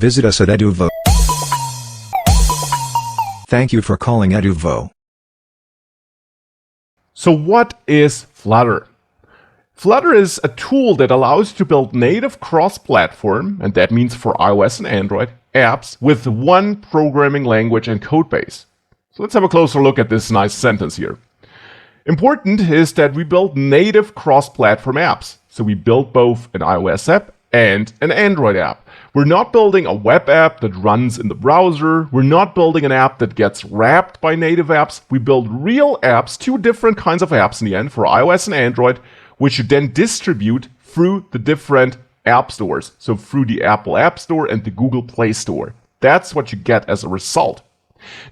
Visit us at Eduvvo. Thank you for calling Eduvvo. So what is Flutter? Flutter is a tool that allows you to build native cross-platform, and that means for iOS and Android, apps with one programming language and codebase. So let's have a closer look at this nice sentence here. Important is that we build native cross-platform apps. So we build both an iOS app and an Android app. We're not building a web app that runs in the browser. We're not building an app that gets wrapped by native apps. We build real apps, two different kinds of apps in the end for iOS and Android, which you then distribute through the different app stores. So through the Apple App Store and the Google Play Store. That's what you get as a result.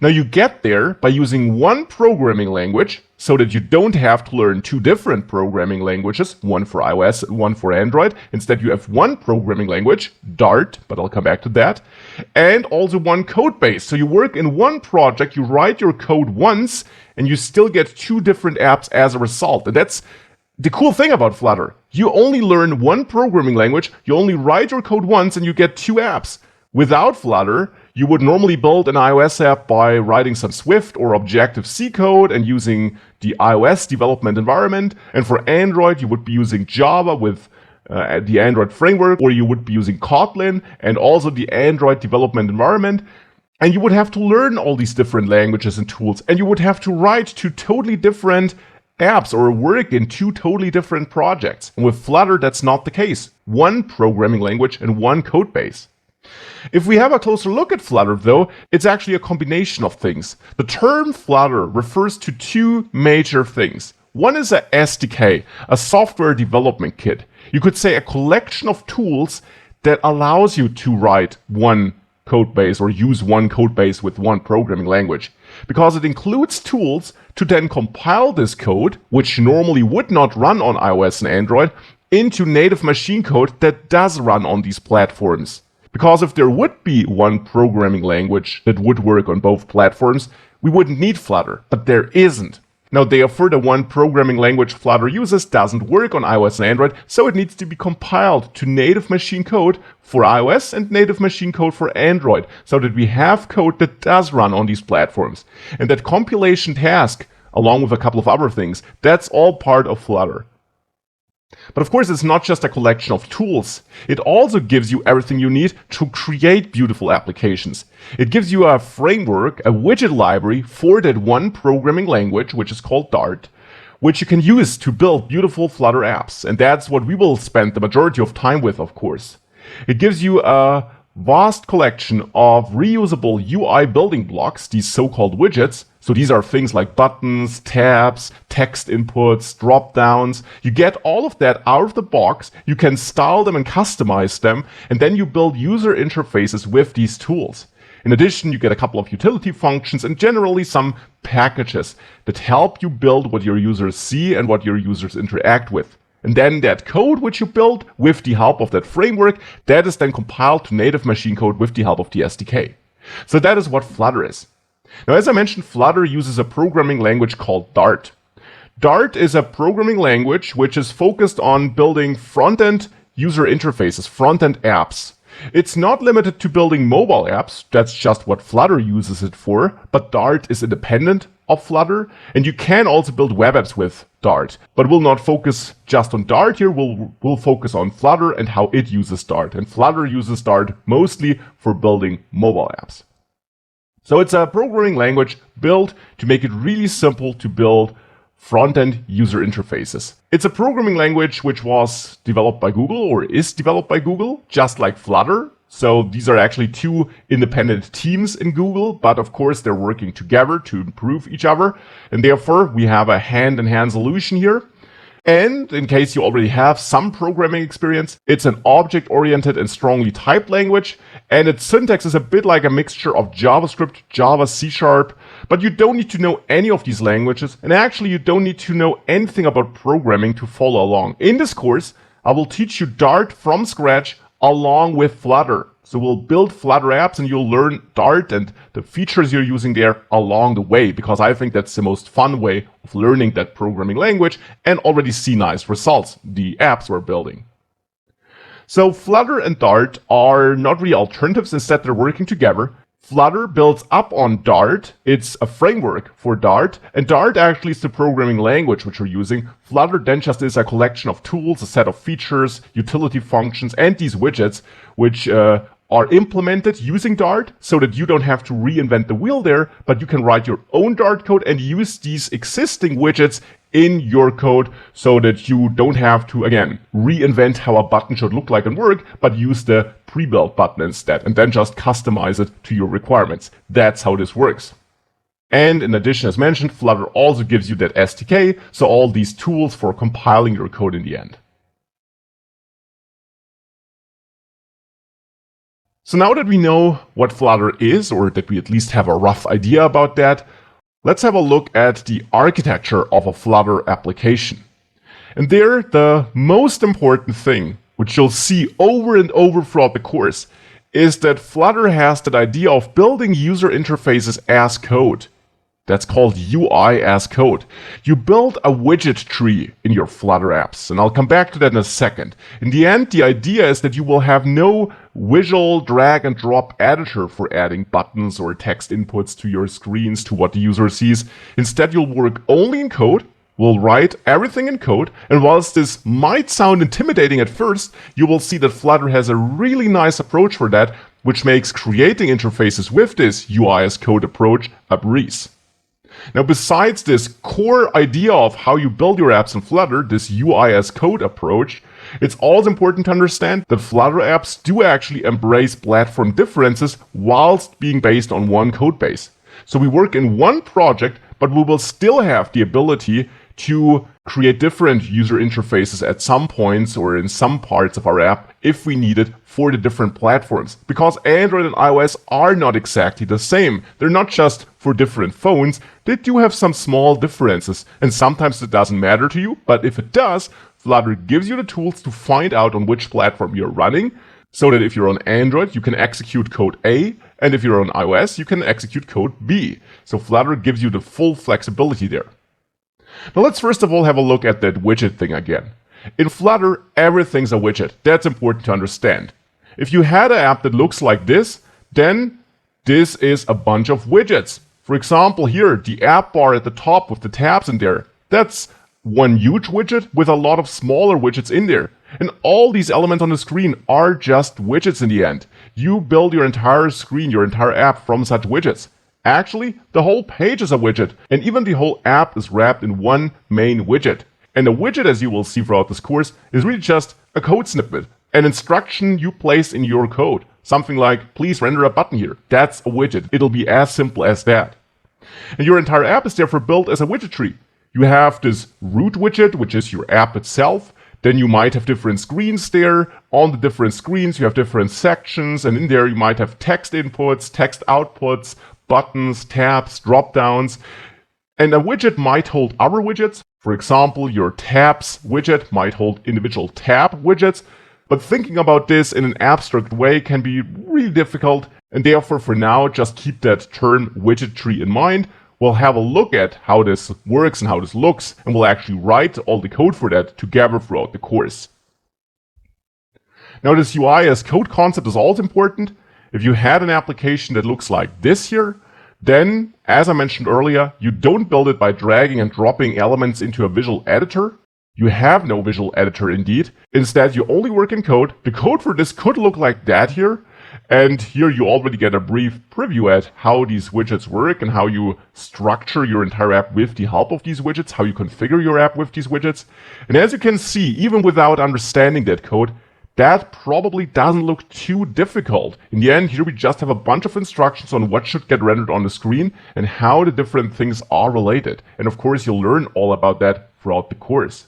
Now you get there by using one programming language so that you don't have to learn two different programming languages, one for iOS and one for Android. Instead, you have one programming language, Dart, but I'll come back to that, and also one code base. So you work in one project, you write your code once, and you still get two different apps as a result. And that's the cool thing about Flutter. You only learn one programming language, you only write your code once, and you get two apps. Without Flutter, you would normally build an iOS app by writing some Swift or Objective-C code and using the iOS development environment. And for Android, you would be using Java with the Android framework, or you would be using Kotlin and also the Android development environment. And you would have to learn all these different languages and tools. And you would have to write two totally different apps or work in two totally different projects. And with Flutter, that's not the case. One programming language and one code base. If we have a closer look at Flutter, though, it's actually a combination of things. The term Flutter refers to two major things. One is a SDK, a software development kit. You could say a collection of tools that allows you to write one code base or use one code base with one programming language. Because it includes tools to then compile this code, which normally would not run on iOS and Android, into native machine code that does run on these platforms. Because if there would be one programming language that would work on both platforms, we wouldn't need Flutter, but there isn't. Now, therefore, the one programming language Flutter uses doesn't work on iOS and Android, so it needs to be compiled to native machine code for iOS and native machine code for Android, so that we have code that does run on these platforms. And that compilation task, along with a couple of other things, that's all part of Flutter. But of course, it's not just a collection of tools. It also gives you everything you need to create beautiful applications. It gives you a framework, a widget library for that one programming language, which is called Dart, which you can use to build beautiful Flutter apps. And that's what we will spend the majority of time with, of course. It gives you a vast collection of reusable UI building blocks, these so-called widgets. So these are things like buttons, tabs, text inputs, drop-downs. You get all of that out of the box, you can style them and customize them, and then you build user interfaces with these tools. In addition, you get a couple of utility functions and generally some packages that help you build what your users see and what your users interact with. And then that code which you build with the help of that framework, that is then compiled to native machine code with the help of the SDK. So that is what Flutter is. Now, as I mentioned, Flutter uses a programming language called Dart. Dart is a programming language which is focused on building front-end user interfaces, front-end apps. It's not limited to building mobile apps, that's just what Flutter uses it for, but Dart is independent of Flutter, and you can also build web apps with Dart. But we'll not focus just on Dart here, we'll focus on Flutter and how it uses Dart. And Flutter uses Dart mostly for building mobile apps. So it's a programming language built to make it really simple to build front-end user interfaces. It's a programming language which was developed by Google or is developed by Google, just like Flutter. So these are actually two independent teams in Google, but of course they're working together to improve each other. And therefore we have a hand-in-hand solution here. And in case you already have some programming experience, it's an object-oriented and strongly typed language, and its syntax is a bit like a mixture of JavaScript, Java, C#, but you don't need to know any of these languages, and actually you don't need to know anything about programming to follow along. In this course, I will teach you Dart from scratch along with Flutter. So we'll build Flutter apps and you'll learn Dart and the features you're using there along the way, because I think that's the most fun way of learning that programming language and already see nice results, the apps we're building. So Flutter and Dart are not really alternatives, instead they're working together. Flutter builds up on Dart. It's a framework for Dart, and Dart actually is the programming language which we're using. Flutter then just is a collection of tools, a set of features, utility functions, and these widgets, which are implemented using Dart so that you don't have to reinvent the wheel there, but you can write your own Dart code and use these existing widgets in your code so that you don't have to, again, reinvent how a button should look like and work, but use the pre-built button instead and then just customize it to your requirements. That's how this works. And in addition, as mentioned, Flutter also gives you that SDK, so all these tools for compiling your code in the end. So now that we know what Flutter is, or that we at least have a rough idea about that, let's have a look at the architecture of a Flutter application. And there, the most important thing, which you'll see over and over throughout the course, is that Flutter has that idea of building user interfaces as code. That's called UI as code. You build a widget tree in your Flutter apps, and I'll come back to that in a second. In the end, the idea is that you will have no visual drag and drop editor for adding buttons or text inputs to your screens to what the user sees. Instead, you'll work only in code. We'll write everything in code, and whilst this might sound intimidating at first, you will see that Flutter has a really nice approach for that, which makes creating interfaces with this UI as code approach a breeze. Now, besides this core idea of how you build your apps in Flutter, this UI as code approach, it's also important to understand that Flutter apps do actually embrace platform differences whilst being based on one code base. So we work in one project, but we will still have the ability to create different user interfaces at some points or in some parts of our app if we need it for the different platforms. Because Android and iOS are not exactly the same. They're not just for different phones, they do have some small differences. And sometimes it doesn't matter to you, but if it does, Flutter gives you the tools to find out on which platform you're running, so that if you're on Android, you can execute code A, and if you're on iOS, you can execute code B. So Flutter gives you the full flexibility there. Now let's first of all have a look at that widget thing again. In Flutter, everything's a widget. That's important to understand. If you had an app that looks like this, then this is a bunch of widgets. For example, here, the app bar at the top with the tabs in there, that's one huge widget with a lot of smaller widgets in there. And all these elements on the screen are just widgets in the end. You build your entire screen, your entire app from such widgets. Actually, the whole page is a widget, and even the whole app is wrapped in one main widget. And a widget, as you will see throughout this course, is really just a code snippet, an instruction you place in your code. Something like, please render a button here. That's a widget. It'll be as simple as that. And your entire app is therefore built as a widget tree. You have this root widget, which is your app itself. Then you might have different screens there. On the different screens, you have different sections, and in there you might have text inputs, text outputs, buttons, tabs, drop-downs. And a widget might hold other widgets. For example, your tabs widget might hold individual tab widgets. But thinking about this in an abstract way can be really difficult, and therefore for now just keep that term widget tree in mind. We'll have a look at how this works and how this looks, and we'll actually write all the code for that together throughout the course. Now, this UI as code concept is also important. If you had an application that looks like this here, then, as I mentioned earlier, you don't build it by dragging and dropping elements into a visual editor. You have no visual editor indeed. Instead, you only work in code. The code for this could look like that here. And here you already get a brief preview at how these widgets work and how you structure your entire app with the help of these widgets, how you configure your app with these widgets. And as you can see, even without understanding that code, that probably doesn't look too difficult. In the end, here we just have a bunch of instructions on what should get rendered on the screen and how the different things are related. And of course, you'll learn all about that throughout the course.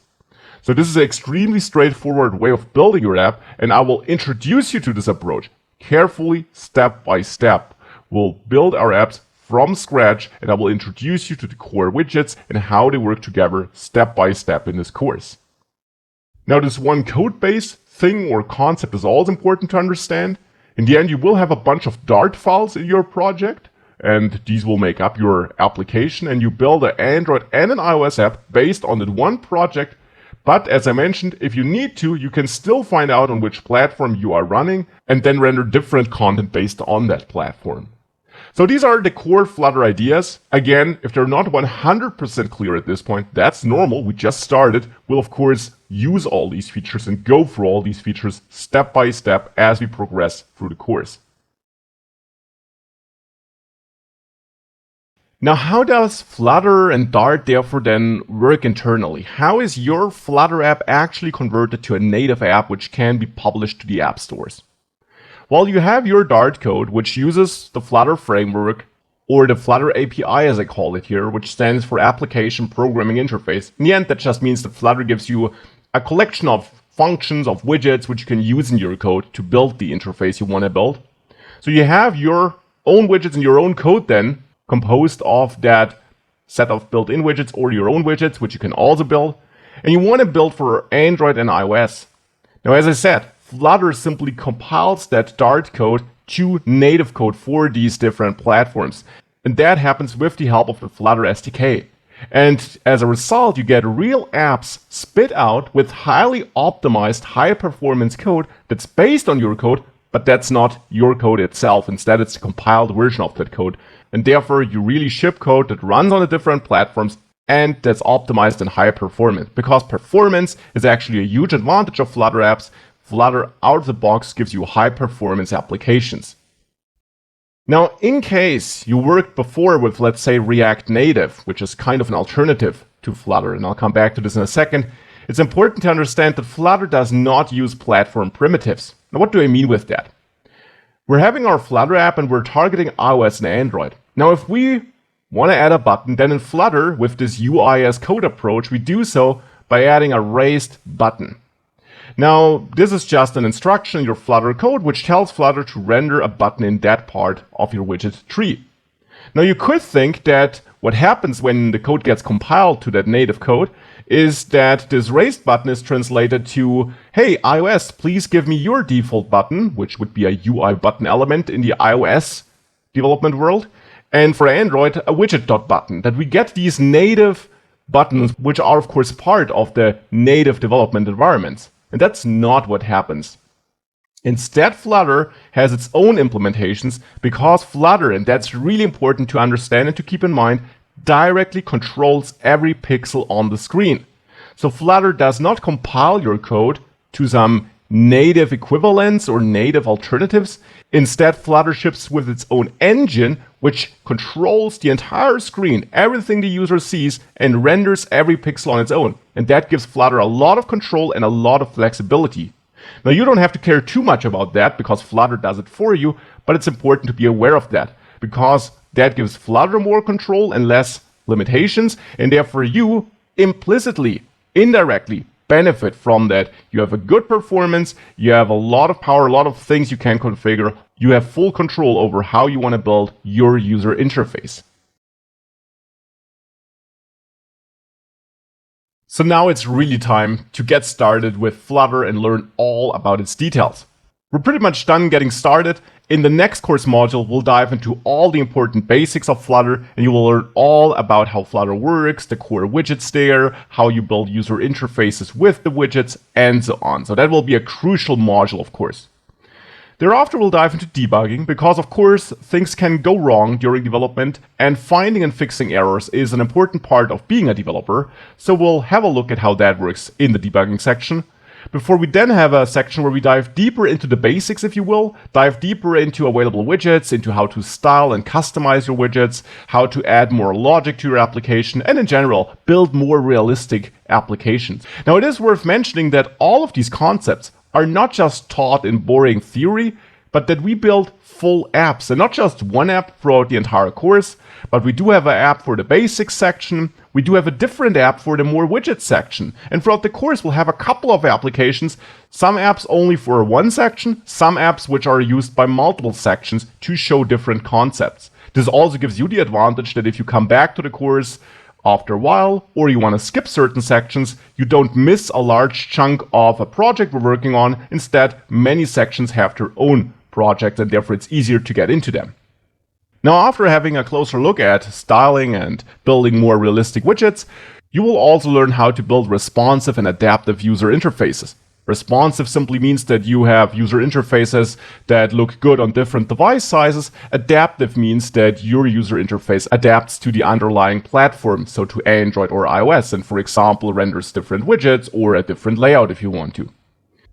So this is an extremely straightforward way of building your app, and I will introduce you to this approach carefully, step by step. We'll build our apps from scratch, and I will introduce you to the core widgets and how they work together step by step in this course. Now, this one code base thing or concept is also important to understand. In the end, you will have a bunch of Dart files in your project, and these will make up your application, and you build an Android and an iOS app based on that one project. But as I mentioned, if you need to, you can still find out on which platform you are running and then render different content based on that platform. So these are the core Flutter ideas. Again, if they're not 100% clear at this point, that's normal. We just started. We'll of course use all these features and go through all these features step by step as we progress through the course. Now, how does Flutter and Dart therefore then work internally? How is your Flutter app actually converted to a native app which can be published to the app stores? Well, you have your Dart code, which uses the Flutter framework, or the Flutter API as I call it here, which stands for Application Programming Interface. In the end, that just means that Flutter gives you a collection of functions, of widgets, which you can use in your code to build the interface you want to build. So you have your own widgets and your own code then, composed of that set of built-in widgets or your own widgets, which you can also build. And you want to build for Android and iOS. Now, as I said, Flutter simply compiles that Dart code to native code for these different platforms. And that happens with the help of the Flutter SDK. And as a result, you get real apps spit out with highly optimized, high-performance code that's based on your code, but that's not your code itself. Instead, it's a compiled version of that code. And therefore, you really ship code that runs on the different platforms and that's optimized and high performance. Because performance is actually a huge advantage of Flutter apps. Flutter out of the box gives you high performance applications. Now, in case you worked before with, let's say, React Native, which is kind of an alternative to Flutter, and I'll come back to this in a second, it's important to understand that Flutter does not use platform primitives. Now, what do I mean with that? We're having our Flutter app and we're targeting iOS and Android. Now, if we want to add a button, then in Flutter, with this UI as code approach, we do so by adding a raised button. Now, this is just an instruction in your Flutter code which tells Flutter to render a button in that part of your widget tree. Now, you could think that what happens when the code gets compiled to that native code is that this raised button is translated to, hey, iOS, please give me your default button, which would be a UI button element in the iOS development world, and for Android, a widget.button, that we get these native buttons, which are, of course, part of the native development environments. And that's not what happens. Instead, Flutter has its own implementations because Flutter, and that's really important to understand and to keep in mind, directly controls every pixel on the screen. So Flutter does not compile your code to some native equivalents or native alternatives. Instead, Flutter ships with its own engine, which controls the entire screen, everything the user sees, and renders every pixel on its own. And that gives Flutter a lot of control and a lot of flexibility. Now, you don't have to care too much about that because Flutter does it for you, but it's important to be aware of that because that gives Flutter more control and less limitations, and therefore you implicitly, indirectly benefit from that. You have a good performance, you have a lot of power, a lot of things you can configure, you have full control over how you want to build your user interface. So now it's really time to get started with Flutter and learn all about its details. We're pretty much done getting started. In the next course module, we'll dive into all the important basics of Flutter, and you will learn all about how Flutter works, the core widgets there, how you build user interfaces with the widgets, and so on. So that will be a crucial module, of course. Thereafter, we'll dive into debugging because, of course, things can go wrong during development, and finding and fixing errors is an important part of being a developer. So we'll have a look at how that works in the debugging section. Before we then have a section where we dive deeper into the basics, if you will, dive deeper into available widgets, into how to style and customize your widgets, how to add more logic to your application, and in general, build more realistic applications. Now, it is worth mentioning that all of these concepts are not just taught in boring theory, but that we build full apps, and not just one app throughout the entire course, but we do have an app for the basics section, we do have a different app for the more widget section, and throughout the course we'll have a couple of applications, some apps only for one section, some apps which are used by multiple sections to show different concepts. This also gives you the advantage that if you come back to the course after a while, or you want to skip certain sections, you don't miss a large chunk of a project we're working on. Instead, many sections have their own projects, and therefore it's easier to get into them. Now, after having a closer look at styling and building more realistic widgets, You will also learn how to build responsive and adaptive user interfaces. Responsive simply means that you have user interfaces that look good on different device sizes. Adaptive means that your user interface adapts to the underlying platform, so to Android or iOS, and for example renders different widgets or a different layout if you want to.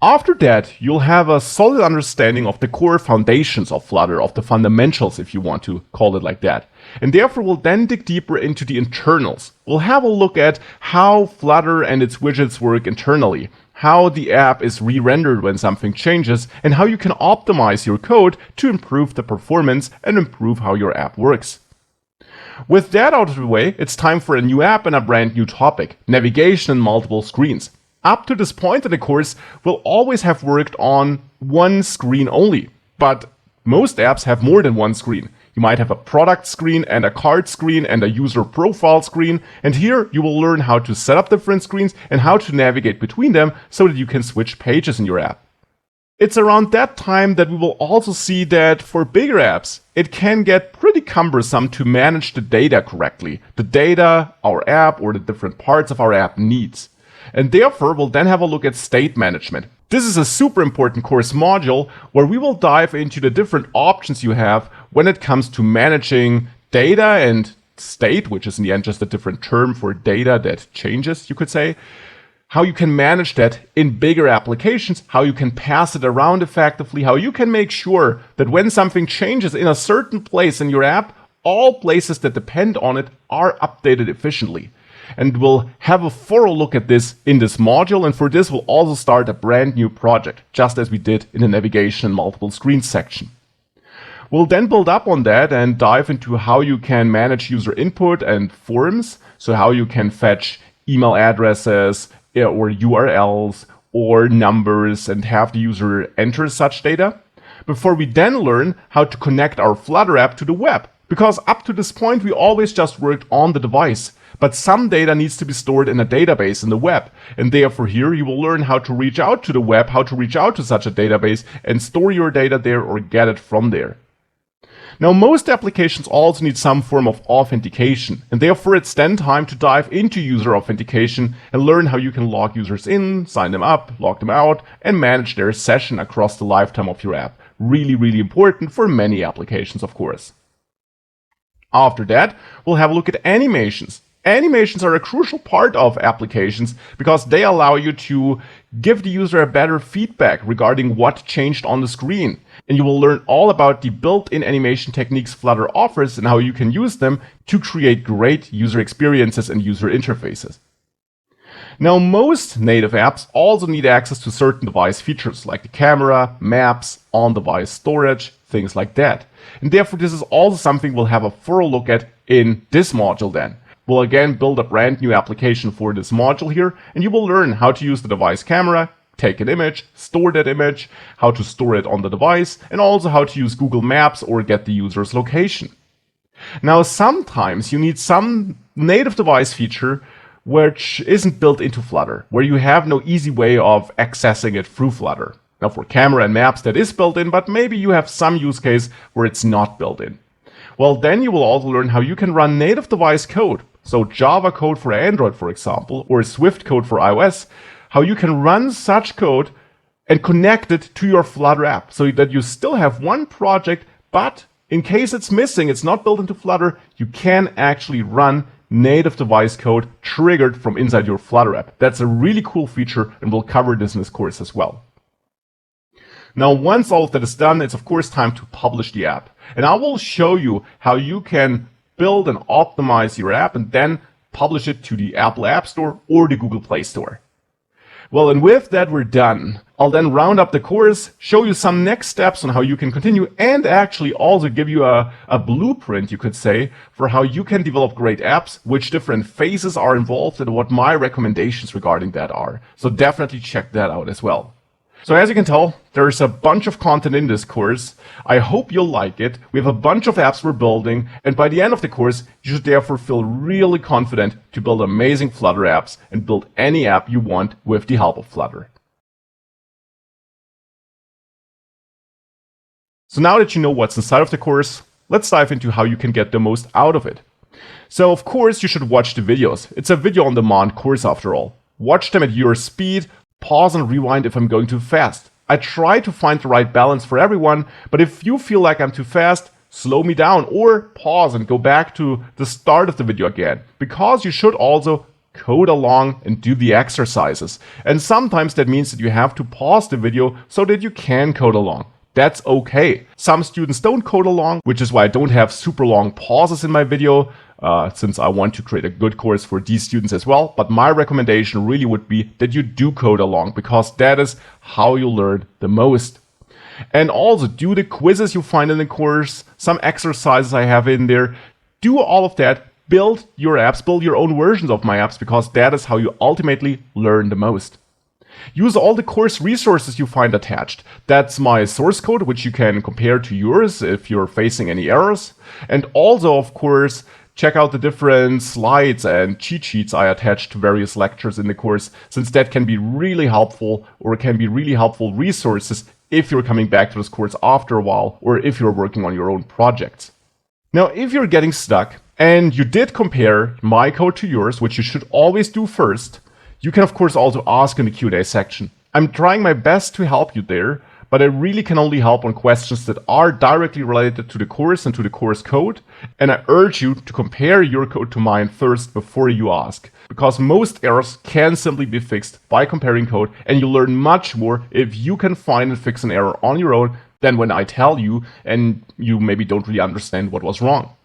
After that, you'll have a solid understanding of the core foundations of Flutter, of the fundamentals if you want to call it like that. And therefore we'll then dig deeper into the internals. We'll have a look at how Flutter and its widgets work internally, how the app is re-rendered when something changes, and how you can optimize your code to improve the performance and improve how your app works. With that out of the way, it's time for a new app and a brand new topic: navigation and multiple screens. Up to this point in the course, we'll always have worked on one screen only, but most apps have more than one screen. You might have a product screen and a card screen and a user profile screen, and here you will learn how to set up different screens and how to navigate between them so that you can switch pages in your app. It's around that time that we will also see that for bigger apps, it can get pretty cumbersome to manage the data correctly, the data our app or the different parts of our app needs. And therefore, we'll then have a look at state management. This is a super important course module where we will dive into the different options you have when it comes to managing data and state, which is in the end just a different term for data that changes, you could say. How you can manage that in bigger applications, how you can pass it around effectively, how you can make sure that when something changes in a certain place in your app, all places that depend on it are updated efficiently. And we'll have a thorough look at this in this module, and for this we'll also start a brand new project, just as we did in the navigation and multiple screens section. We'll then build up on that and dive into how you can manage user input and forms, so how you can fetch email addresses or URLs or numbers and have the user enter such data, before we then learn how to connect our Flutter app to the web. Because up to this point we always just worked on the device, but some data needs to be stored in a database in the web, and therefore here you will learn how to reach out to the web, how to reach out to such a database and store your data there or get it from there. Now most applications also need some form of authentication, and therefore it's then time to dive into user authentication and learn how you can log users in, sign them up, log them out, and manage their session across the lifetime of your app. Really important for many applications, of course. After that, we'll have a look at animations. Animations are a crucial part of applications because they allow you to give the user a better feedback regarding what changed on the screen. And you will learn all about the built-in animation techniques Flutter offers and how you can use them to create great user experiences and user interfaces. Now, most native apps also need access to certain device features like the camera, maps, on-device storage, things like that. And therefore, this is also something we'll have a thorough look at in this module then. We'll again build a brand new application for this module here, and you will learn how to use the device camera, take an image, store that image, how to store it on the device, and also how to use Google Maps or get the user's location. Now, sometimes you need some native device feature which isn't built into Flutter, where you have no easy way of accessing it through Flutter. Now, for camera and maps that is built in, but maybe you have some use case where it's not built in. Well, then you will also learn how you can run native device code, so Java code for Android, for example, or Swift code for iOS, how you can run such code and connect it to your Flutter app so that you still have one project, but in case it's missing, it's not built into Flutter, you can actually run native device code triggered from inside your Flutter app. That's a really cool feature, and we'll cover this in this course as well. Now, once all of that is done, it's of course time to publish the app. And I will show you how you can build and optimize your app and then publish it to the Apple App Store or the Google Play Store. Well, and with that we're done. I'll then round up the course, show you some next steps on how you can continue, and actually also give you a blueprint, you could say, for how you can develop great apps, which different phases are involved, and what my recommendations regarding that are. So definitely check that out as well. So as you can tell, there's a bunch of content in this course. I hope you'll like it. We have a bunch of apps we're building, and by the end of the course, you should therefore feel really confident to build amazing Flutter apps and build any app you want with the help of Flutter. So now that you know what's inside of the course, let's dive into how you can get the most out of it. So of course you should watch the videos. It's a video on demand course after all. Watch them at your speed, pause and rewind if I'm going too fast. I try to find the right balance for everyone, but if you feel like I'm too fast, slow me down or pause and go back to the start of the video again, because you should also code along and do the exercises. And sometimes that means that you have to pause the video so that you can code along. That's okay. Some students don't code along, which is why I don't have super long pauses in my video, since I want to create a good course for these students as well. But my recommendation really would be that you do code along, because that is how you learn the most. And also do the quizzes you find in the course, some exercises I have in there. Do all of that. Build your apps, build your own versions of my apps, because that is how you ultimately learn the most. Use all the course resources you find attached. That's my source code, which you can compare to yours if you're facing any errors. And also, of course, check out the different slides and cheat sheets I attach to various lectures in the course, since that can be really helpful, or can be really helpful resources if you're coming back to this course after a while, or if you're working on your own projects. Now, if you're getting stuck and you did compare my code to yours, which you should always do first, you can of course also ask in the Q&A section. I'm trying my best to help you there, but I really can only help on questions that are directly related to the course and to the course code. And I urge you to compare your code to mine first before you ask, because most errors can simply be fixed by comparing code, and you learn much more if you can find and fix an error on your own than when I tell you and you maybe don't really understand what was wrong.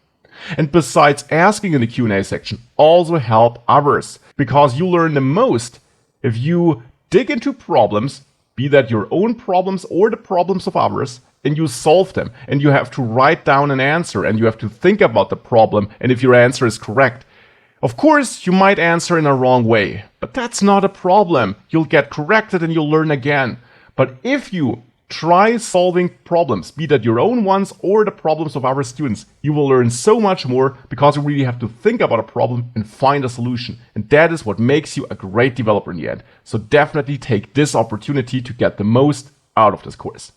And besides asking in the Q&A section, also help others, because you learn the most if you dig into problems, be that your own problems or the problems of others, and you solve them. And you have to write down an answer, and you have to think about the problem, and if your answer is correct. Of course, you might answer in a wrong way, but that's not a problem. You'll get corrected and you'll learn again. But if you try solving problems, be that your own ones or the problems of other students, you will learn so much more, because you really have to think about a problem and find a solution. And that is what makes you a great developer in the end. So definitely take this opportunity to get the most out of this course.